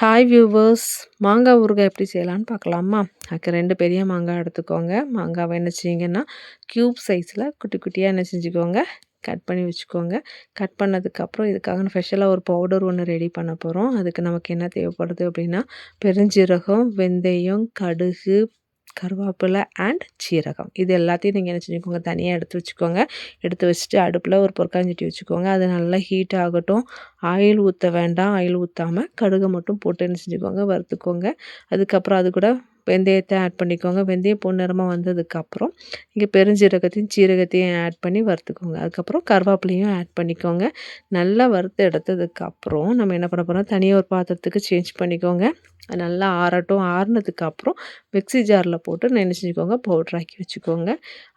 Hi viewers! மாங்காய் ஊறுகாய் எப்படி செய்யலான்னு பார்க்கலாமா? அதுக்கு 2 பெரிய மாங்காய் எடுத்துக்கோங்க. மாங்காவை என்ன செய்யுங்கன்னா, க்யூப் சைஸில் குட்டி குட்டியாக என்ன செஞ்சுக்கோங்க, கட் பண்ணி வச்சுக்கோங்க. கட் பண்ணதுக்கப்புறம் இதுக்காக ஸ்பெஷலாக ஒரு பவுடர் ஒன்று ரெடி பண்ண போகிறோம். அதுக்கு நமக்கு என்ன தேவைப்படுது அப்படின்னா, பெருஞ்சீரகம், வெந்தயம், கடுகு, கருவேப்பிலை அண்ட் சீரகம். இது எல்லாத்தையும் நீங்கள் என்ன செஞ்சுக்கோங்க, தனியாக எடுத்து வச்சுக்கோங்க. எடுத்து வச்சுட்டு அடுப்பில் ஒரு பொற்காஞ்சட்டி வச்சுக்கோங்க. அது நல்லா ஹீட் ஆகட்டும். ஆயில் ஊற்ற வேண்டாம். ஆயில் ஊற்றாம கடுகை மட்டும் போட்டு என்ன செஞ்சுக்கோங்க, வறுத்துக்கோங்க. அதுக்கப்புறம் அது கூட வெந்தயத்தை ஆட் பண்ணிக்கோங்க. வெந்தயம் பொன்னிறமாக வந்ததுக்கப்புறம் இங்கே பெருஞ்சீரகத்தையும் சீரகத்தையும் ஆட் பண்ணி வறுத்துக்கோங்க. அதுக்கப்புறம் கருவேப்பிலையும் ஆட் பண்ணிக்கோங்க. நல்லா வறுத்து எடுத்ததுக்கப்புறம் நம்ம என்ன பண்ண போகிறோம், தனியாக ஒரு பாத்திரத்துக்கு சேஞ்ச் பண்ணிக்கோங்க. நல்லா ஆறட்டும். ஆறுனதுக்கப்புறம் மிக்ஸி ஜாரில் போட்டு என்ன செஞ்சுக்கோங்க, பவுட்ராக்கி வச்சுக்கோங்க.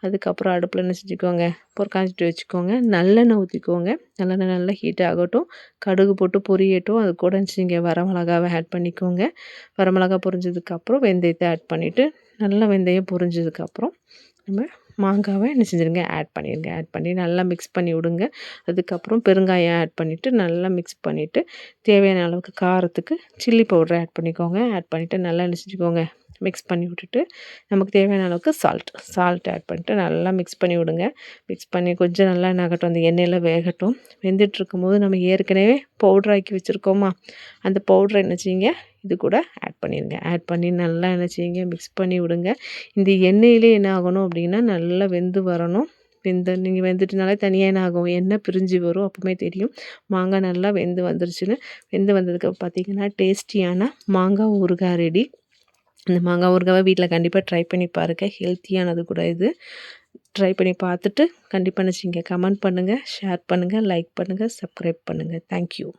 அதுக்கப்புறம் அடுப்பில் என்ன செஞ்சுக்கோங்க, பொற்காஞ்சிட்டு வச்சுக்கோங்க. நல்லெண்ணெய் ஊற்றிக்கோங்க. நல்லெண்ணெய் நல்லா ஹீட் ஆகட்டும். கடுகு போட்டு பொரியட்டும். அது கூட இங்கே வரமிளகாவை ஆட் பண்ணிக்கோங்க. வரமிளகா பொரிஞ்சதுக்கப்புறம் வெந்தயத்தை ஆட் பண்ணிவிட்டு நல்லா வெந்தயம் பொரிஞ்சதுக்கப்புறம் நம்ம மாங்காவை என்ன செஞ்சுருங்க, ஆட் பண்ணிடுங்க. ஆட் பண்ணி நல்லா மிக்ஸ் பண்ணி விடுங்க. அதுக்கப்புறம் பெருங்காயம் ஆட் பண்ணிவிட்டு நல்லா மிக்ஸ் பண்ணிவிட்டு தேவையான அளவுக்கு காரத்துக்கு சில்லி பவுடரை ஆட் பண்ணிக்கோங்க. ஆட் பண்ணிவிட்டு நல்லா என்ன செஞ்சுக்கோங்க, மிக்ஸ் பண்ணி விட்டுட்டு நமக்கு தேவையான அளவுக்கு சால்ட் ஆட் பண்ணிட்டு நல்லா மிக்ஸ் பண்ணி விடுங்க. மிக்ஸ் பண்ணி கொஞ்சம் நல்லா என்னாகட்டும், அந்த எண்ணெயில் வேகட்டும். வெந்துட்டுருக்கும்போது நம்ம ஏற்கனவே பவுட்ராக்கி வச்சுருக்கோமா, அந்த பவுட்ரை என்ன செய்யுங்க, இது கூட ஆட் பண்ணிடுங்க. ஆட் பண்ணி நல்லா என்ன செய்யுங்க, மிக்ஸ் பண்ணி விடுங்க. இந்த எண்ணெயிலே என்ன ஆகணும் அப்படின்னா, நல்லா வெந்து வரணும். நீங்கள் வெந்துட்டுனாலே தனியாக என்ன ஆகும், எண்ணெய் பிரிஞ்சு வரும். அப்போவுமே தெரியும் மாங்காய் நல்லா வெந்து வந்துருச்சுன்னு. வெந்து வந்ததுக்கு பார்த்திங்கன்னா டேஸ்டியான மாங்காய் ஊறுகாய் ரெடி. இந்த மாங்காய் ஊறுகாவை வீட்டில் கண்டிப்பாக ட்ரை பண்ணி பாருங்கள். ஹெல்த்தியானது கூட இது. ட்ரை பண்ணி பார்த்துட்டு கண்டிப்பாக நினச்சிங்க கமெண்ட் பண்ணுங்கள், ஷேர் பண்ணுங்கள், லைக் பண்ணுங்கள், சப்ஸ்கிரைப் பண்ணுங்கள். தேங்க்யூ.